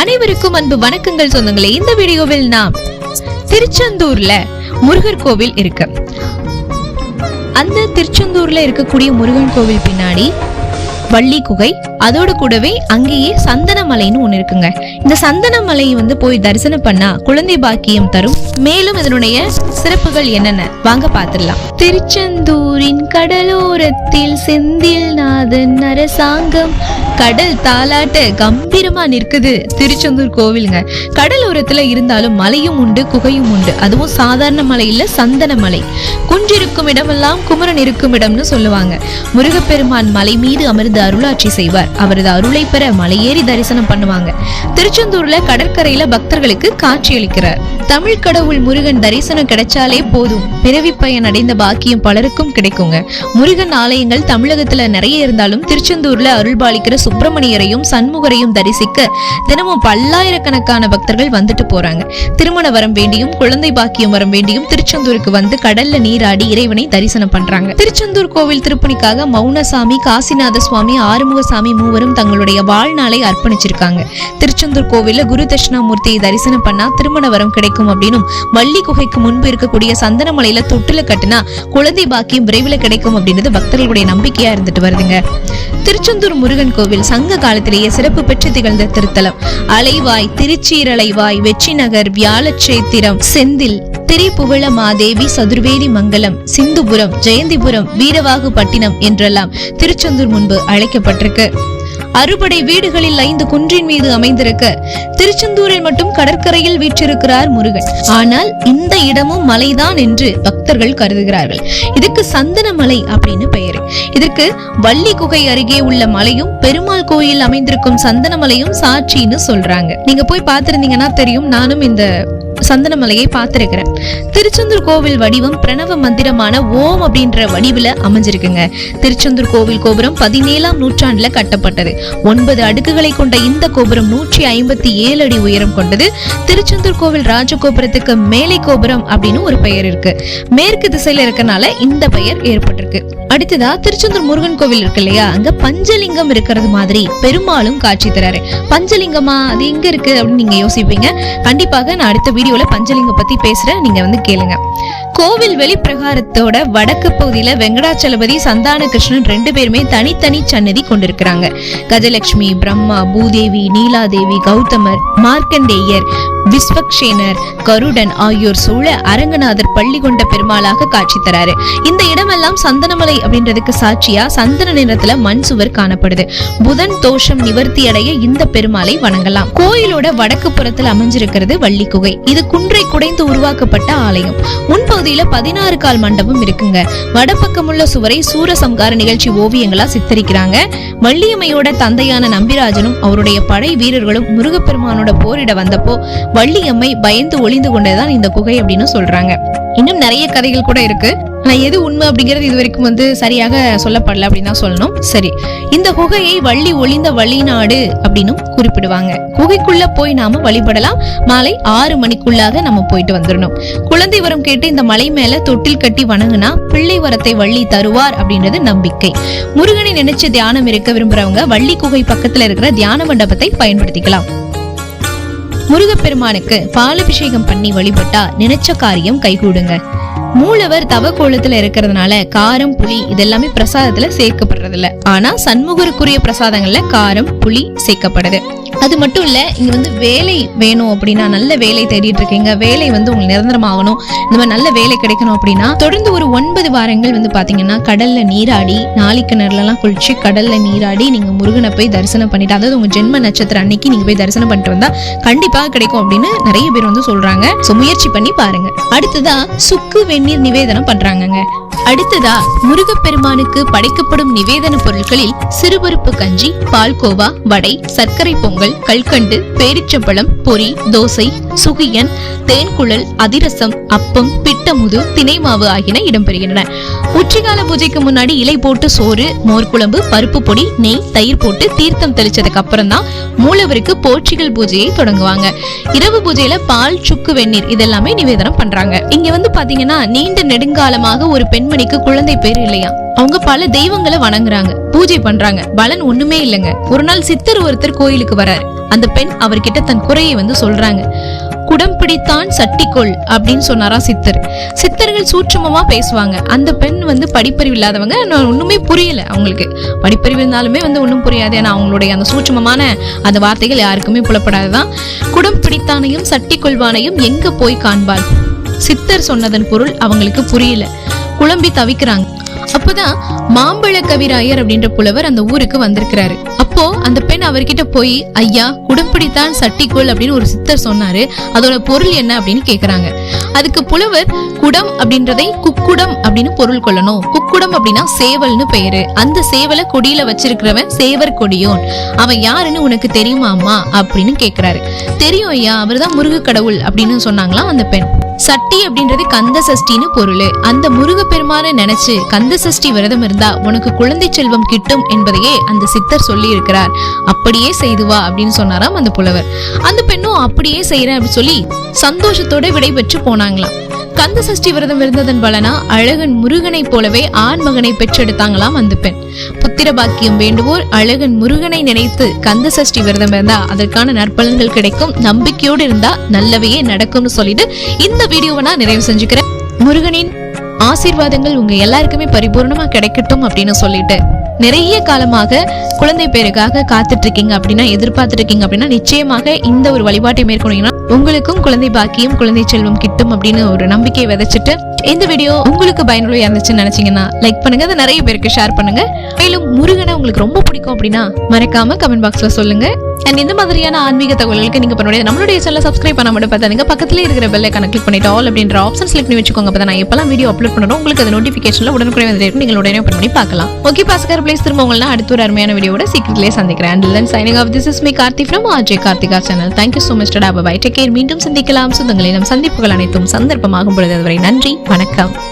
அனைவருக்கும் அன்பு வணக்கங்கள் சொந்தங்களே. இந்த வீடியோவில் நாம் திருச்செந்தூர்ல முருகர் கோவில் இருக்கு. அந்த திருச்செந்தூர்ல இருக்கக்கூடிய முருகன் கோவில் பின்னாடி வள்ளி குகை, அதோடு கூடவே அங்கேயே சந்தனமலைன்னு ஒண்ணு இருக்குங்க. இந்த சந்தனமலை போய் தரிசனம் பண்ணா குழந்தை பாக்கியம் தரும். மேலும் இதனுடைய சிறப்புகள் என்னென்ன வாங்க பாத்துடலாம். திருச்செந்தூரின் கடலோரத்தில் செந்தில் நாதன் அரசாங்கம் கடல் தாலாட்ட கம்பீரமா நிற்குது திருச்செந்தூர் கோவிலுங்க. கடலோரத்துல இருந்தாலும் மலையும் உண்டு, குகையும் உண்டு. அதுவும் சாதாரண மலை இல்ல, சந்தன மலை. குன்றிருக்கும் இடமெல்லாம் குமரன் இருக்கும் இடம்னு சொல்லுவாங்க. முருகப்பெருமான் மலை மீது அமர்ந்து அருளாட்சி செய்வார். அவரது அருளை பெற மலையேறி தரிசனம் பண்ணுவாங்க. திருச்செந்தூர்ல கடற்கரையில பக்தர்களுக்கு காட்சி அளிக்கிறார். தமிழ் கடவுள் முருகன் தரிசனம் கிடைச்சாலே போதும், பிறவி பயன் அடைந்த பாக்கியம் பலருக்கும் கிடைக்குங்க. முருகன் ஆலயங்கள் தமிழகத்துல நிறைய இருந்தாலும் திருச்செந்தூர்ல அருள்பாலிக்கிற சுப்பிரமணியரையும் சண்முகரையும் தரிசிக்க தினமும் பல்லாயிரக்கணக்கான பக்தர்கள் வந்துட்டு போறாங்க. திருமண வரம் வேண்டியும் குழந்தை பாக்கியம் வரம் வேண்டியும் திருச்செந்தூருக்கு வந்து கடல்ல நீராடி இறைவனை தரிசனம் பண்றாங்க. திருச்செந்தூர் கோவில் திருப்பணிக்காக மௌனசாமி, காசிநாத சுவாமி, ஆறுமுகசாமி மூவரும் தங்களுடைய வாழ்நாளை அர்ப்பணிச்சிருக்காங்க. திருச்செந்தூர் கோவில்ல குரு தட்சிணாமூர்த்தியை தரிசனம் பண்ணா திருமண வரம் கிடைக்கும் அப்படின்னும், வள்ளி குகைக்கு முன்பு இருக்கக்கூடிய சந்தனமலையில தொட்டில கட்டினா குழந்தை பாக்கியம் விரைவில் கிடைக்கும் அப்படின்றது பக்தர்களுடைய நம்பிக்கையா இருந்துட்டு வருதுங்க. திருச்செந்தூர் முருகன் கோவில் சங்க காலத்திலேயே சிறப்பு பெற்று திகழ்ந்த திருத்தலம். அலைவாய், திருச்சீரலைவாய், வெற்றி நகர், வியாழச்சேத்திரம், செந்தில், திரிபுவள மாதேவி, சதுர்வேதி மங்கலம், சிந்துபுரம், ஜெயந்திபுரம், வீரவாகுப்பட்டினம் என்றெல்லாம் திருச்செந்தூர் முன்பு அழைக்கப்பட்டிருக்கு. அறுபடை வீடுகளில் 5 குன்றின் மீது அமைந்திருக்க திருச்செந்தூரில் மட்டும் கடற்கரையில் வீற்றிருக்கிறார் முருகன். ஆனால் இந்த இடமும் மலைதான் என்று பக்தர்கள் கருதுகிறார்கள். இதுக்கு சந்தனமலை அப்படின்னு பெயரு. இதற்கு வள்ளி குகை அருகே உள்ள மலையும் பெருமாள் கோயில் அமைந்திருக்கும் சந்தனமலையும் சாட்சின்னு சொல்றாங்க. நீங்க போய் பார்த்திருந்தீங்கன்னா தெரியும். நானும் இந்த சந்தனமலையை பார்த்திருக்கிறேன். திருச்செந்தூர் கோவில் வடிவம் பிரணவ மந்திரமான ஓம் அப்படின்ற வடிவில அமைஞ்சிருக்குங்க. திருச்செந்தூர் கோவில் கோபுரம் 17ஆம் நூற்றாண்டுல கட்டப்பட்டது. 9 அடுக்குகளை கொண்ட இந்த கோபுரம் 157 அடி உயரம் கொண்டது. திருச்செந்தூர் கோவில் ராஜகோபுரத்துக்கு மேலை கோபுரம் அப்படின்னு ஒரு பெயர் இருக்கு. மேற்கு திசையில இருக்கனால இந்த பெயர் ஏற்பட்டிருக்கு. அடுத்ததா திருச்செந்தூர் முருகன் கோவில் இருக்கு இல்லையா, அங்க பஞ்சலிங்கம் இருக்கிறது மாதிரி பெருமாளும் காட்சி தராரு. பஞ்சலிங்கமா, அது எங்க இருக்கு அப்படின்னு நீங்க யோசிப்பீங்க. கண்டிப்பாக நான் அடுத்த வீடியோல பஞ்சலிங்கம் பத்தி பேசுறேன், நீங்க கேளுங்க. கோவில் வெளிப்பிரகாரத்தோட வடக்கு பகுதியில வெங்கடாச்சலபதி, சந்தான கிருஷ்ணன் 2 பேருமே தனித்தனி சன்னதி கொண்டிருக்கிறாங்க. கஜலட்சுமி, பிரம்மா, பூதேவி, நீலாதேவி, கௌதமர், மார்க்கண்டேயர், விஸ்வக்சேனர், கருடன் ஆகியோர் சூழ அரங்கநாதர் பள்ளி கொண்ட பெருமாளாக காட்சி தராரு. இந்த இடமெல்லாம் சந்தனமலை அப்படின்றதுக்கு சாட்சியா சந்தன நிறத்துல மண் சுவர் காணப்படுது. புதன் தோஷம் நிவர்த்தி அடைய இந்த பெருமாளை வணங்கலாம். கோயிலோட வடக்கு புறத்தில் அமைஞ்சிருக்கிறது வள்ளி குகை. இது குன்றை குடைந்து உருவாக்கப்பட்ட ஆலயம். முன்பகுதியில 16 கால் மண்டபம் இருக்குங்க. வடபக்கமுள்ள சுவரை சூரசம்கார நிகழ்ச்சி ஓவியங்களா சித்தரிக்கிறாங்க. வள்ளியம்மையோட தந்தையான நம்பிராஜனும் அவருடைய படை வீரர்களும் முருகப்பெருமானோட போரிட வந்தப்போ வள்ளியம்மை பயந்து ஒளிந்து கொண்டதுதான் இந்த குகை அப்படின்னு சொல்றாங்க. இன்னும் நிறைய கதைகள் கூட இருக்கு. ஆனா எது உண்மை அப்படிங்கிறது இது வரைக்கும் சரியாக சொல்லப்படல அப்படின்னு தான் சொல்லணும். சரி, இந்த குகையை வள்ளி ஒளிந்த வள்ளிநாடு அப்படின்னு குறிப்பிடுவாங்க. குகைக்குள்ள போய் நாம வழிபடலாம். மாலை 6 மணிக்குள்ளாக நம்ம போயிட்டு வந்துடணும். குழந்தை வரம் கேட்டு இந்த மலை மேல தொட்டில் கட்டி வணங்குனா பிள்ளை வரத்தை வள்ளி தருவார் அப்படின்றது நம்பிக்கை. முருகனை நினைச்சு தியானம் இருக்க விரும்புறவங்க வள்ளி குகை பக்கத்துல இருக்கிற தியான மண்டபத்தை பயன்படுத்திக்கலாம். முருகப்பெருமானுக்கு பாலபிஷேகம் பண்ணி வழிபட்டா நினைச்ச காரியம் கைகூடுங்க. மூலவர் தவ கோலத்துல இருக்கிறதுனால காரம், புளி இதெல்லாமே பிரசாதத்துல சேர்க்கப்படுறது இல்ல. ஆனா சண்முகருக்குரிய பிரசாதங்கள்ல காரம், புளி சேர்க்கப்படுது. அது மட்டும் இல்ல, இங்க வேலை வேணும் அப்படின்னா, நல்ல வேலை தேடிட்டு இருக்கீங்க, வேலை உங்களுக்கு நிரந்தரமாகணும், இந்த மாதிரி நல்ல வேலை கிடைக்கணும் அப்படின்னா தொடர்ந்து ஒரு 9 வாரங்கள் பாத்தீங்கன்னா கடல்ல நீராடி, நாளிக்கிணறுல எல்லாம் குளிச்சு கடல்ல நீராடி நீங்க முருகனை போய் தரிசனம் பண்ணிட்டு, அதாவது உங்க ஜென்ம நட்சத்திரம் அன்னைக்கு நீங்க போய் தரிசனம் பண்ணிட்டு வந்தா கண்டிப்பா கிடைக்கும் அப்படின்னு நிறைய பேர் சொல்றாங்க. முயற்சி பண்ணி பாருங்க. அடுத்ததா சுக்கு வெந்நீர் நிவேதனம் பண்றாங்க. அடுத்ததா முருகப்பெருமானுக்கு படைக்கப்படும் நிவேதன பொருட்களில் சிறுபருப்பு கஞ்சி, பால்கோவா, வடை, சர்க்கரை பொங்கல், கல்கண்டு, பேரிச்சம்பழம், பொரி, தோசை, சுகியன், தேன்குழல், அதிரசம், அப்பம், பிட்டமுது, திணைமாவு ஆகியன இடம்பெறுகின்றன. உச்சிகால பூஜைக்கு முன்னாடி இலை போட்டு சோறு, மோர்குழம்பு, பருப்பு பொடி, நெய், தயிர் போட்டு தீர்த்தம் தெளிச்சதுக்கு அப்புறம் தான் மூலவருக்கு போற்றிகள் பூஜையை தொடங்குவாங்க. இரவு பூஜையில பால், சுக்கு வெந்நீர் இதெல்லாமே நிவேதனம் பண்றாங்க. இங்க பாத்தீங்கன்னா நீண்ட நெடுங்காலமாக ஒரு பெண்மணிக்கு குழந்தை பேர் இல்லையா. அவங்க பல தெய்வங்களை வணங்குறாங்க, பூஜை பண்றாங்க, பலன் ஒண்ணுமே இல்லைங்க. ஒரு நாள் சித்தர் ஒருத்தர் கோயிலுக்கு வராரு. அந்த பெண் அவர்கிட்ட தன் குறையை வந்து சொல்றாங்க. குடம் பிடித்தான் சட்டிக்கொள் அப்படின்னு சொன்னாரா சித்தர். சித்தர்கள் சூட்சமமா பேசுவாங்க. அந்த பெண் வந்து படிப்பறிவு இல்லாதவங்க, ஒண்ணுமே புரியல அவங்களுக்கு. படிப்பறிவு இருந்தாலுமே வந்து ஒன்றும் புரியாது. ஏன்னா அவங்களுடைய அந்த சூட்சமமான அந்த வார்த்தைகள் யாருக்குமே புலப்படாதுதான். குடம் பிடித்தானையும் சட்டி கொள்வானையும் எங்க போய் காண்பாள். சித்தர் சொன்னதன் பொருள் அவங்களுக்கு புரியல, குழம்பி தவிக்கிறாங்க. அப்போதான் மாம்பழ கவிராயர் அப்படின்ற புலவர் அந்த ஊருக்கு வந்திருக்கிறாரு. அப்போ அந்த பெண் அவர்கிட்ட போய், ஐயா குடம்பிடித்தான் சட்டிக்குள் அப்படின்னு ஒரு சித்தர் சொன்னாரு, அதோட பொருள் என்ன அப்படின்னு கேக்குறாங்க. அதுக்கு புலவர், குடம் அப்படின்றதை குக்குடம் அப்படின்னு பொருள் கொள்ளணும். குக்குடம் அப்படின்னா சேவல்னு பெயரு. அந்த சேவலை கொடியில வச்சிருக்கிறவன் சேவர் கொடியோன். அவன் யாருன்னு உனக்கு தெரியுமா அம்மா அப்படின்னு கேக்குறாரு. தெரியும் ஐயா, அவர்தான் முருக கடவுள் அப்படின்னு சொன்னாங்களாம் அந்த பெண். சட்டி அப்படின்றது கந்த சஷ்டின்னு பொருள். அந்த முருக பெருமானை நினைச்சு கந்த சஷ்டி விரதம் இருந்தா உனக்கு குழந்தை செல்வம் கிட்டும் என்பதையே அந்த சித்தர் சொல்லி இருக்கிறார். அப்படியே செய்துவா அப்படின்னு சொன்னாராம் அந்த புலவர். அந்த பெண்ணும் அப்படியே செய்யறேன் அப்படின்னு சொல்லி சந்தோஷத்தோட விடை பெற்று போனாங்களாம். கந்த சஷ்டி விரதம் இருந்ததன் பலனா அழகன் முருகனை போலவே ஆண் மகனை பெற்றெடுத்தாங்களாம் அந்த பெண். புத்திர பாக்கியம் வேண்டுவோர் அழகன் முருகனை நினைத்து கந்த சஷ்டி விரதம் இருந்தா அதற்கான நற்பலன்கள் கிடைக்கும். நம்பிக்கையோடு இருந்தா நல்லவையே நடக்கும்னு சொல்லிட்டு இந்த வீடியோவை நான் நிறைவு செஞ்சுக்கிறேன். முருகனின் ஆசீர்வாதங்கள் உங்க எல்லாருக்குமே பரிபூர்ணமா கிடைக்கட்டும் அப்படின்னு சொல்லிட்டு, நிறைய காலமாக குழந்தை பேருக்காக காத்துட்டு இருக்கீங்க அப்படின்னா, எதிர்பார்த்துட்டு இருக்கீங்க அப்படின்னா, நிச்சயமாக இந்த ஒரு வழிபாட்டை மேற்கொண்டீங்கன்னா உங்களுக்கும் குழந்தை பாக்கியம் குழந்தை செல்வம் கிட்டும் அப்படின்னு ஒரு நம்பிக்கையை விதைச்சிட்டு, இந்த வீடியோ உங்களுக்கு பயனுள்ளதா இருந்துச்சுன்னு நினைச்சீங்கன்னா லைக் பண்ணுங்க, அதை நிறைய பேருக்கு ஷேர் பண்ணுங்க. மேலும் முருகனை உங்களுக்கு ரொம்ப பிடிக்கும் அப்படின்னா மறக்காம கமெண்ட் பாக்ஸ்ல சொல்லுங்க. அண்ட் இந்த மாதிரியான ஆன்மீக தகவல்களுக்கு நீங்க பண்ண நம்மளுடைய சேனலை சப்ஸ்கிரைப் பண்ண மட்டும் பார்த்தாங்க, பக்கத்துல இருக்கிற பெல் ஐகானை கிளிக் பண்ணிட்டு ஆல் அப்படின்ற ஆப்ஷன் செலக்ட் பண்ணி வச்சுக்கோங்க. அப்பதான் நான் எப்பெல்லாம் வீடியோ அப்லோட் பண்ணறோம் உங்களுக்கு அது நோட்டிபிகேஷன்ல உடனுக்குடன் வந்துடும். நீங்க உடனே ஓபன் பண்ணி பார்க்கலாம். ஓகே பாஸ்கர் ப்ளீஸ், திரும்ப உங்களை அடுத்த ஒரு அருமையான வீடியோட சீக்கிரத்திலே சந்திக்கிறேன். Until then signing off, this is me Karthi from RJ Karthika channel. Thank you so much. Bye bye. Take care. மீண்டும் சந்திக்கலாம். சுதங்களிடம் சந்திப்புகள் அனைத்தும் சந்தர்ப்பமாகும் பொழுது அதுவரை நன்றி, வணக்கம்.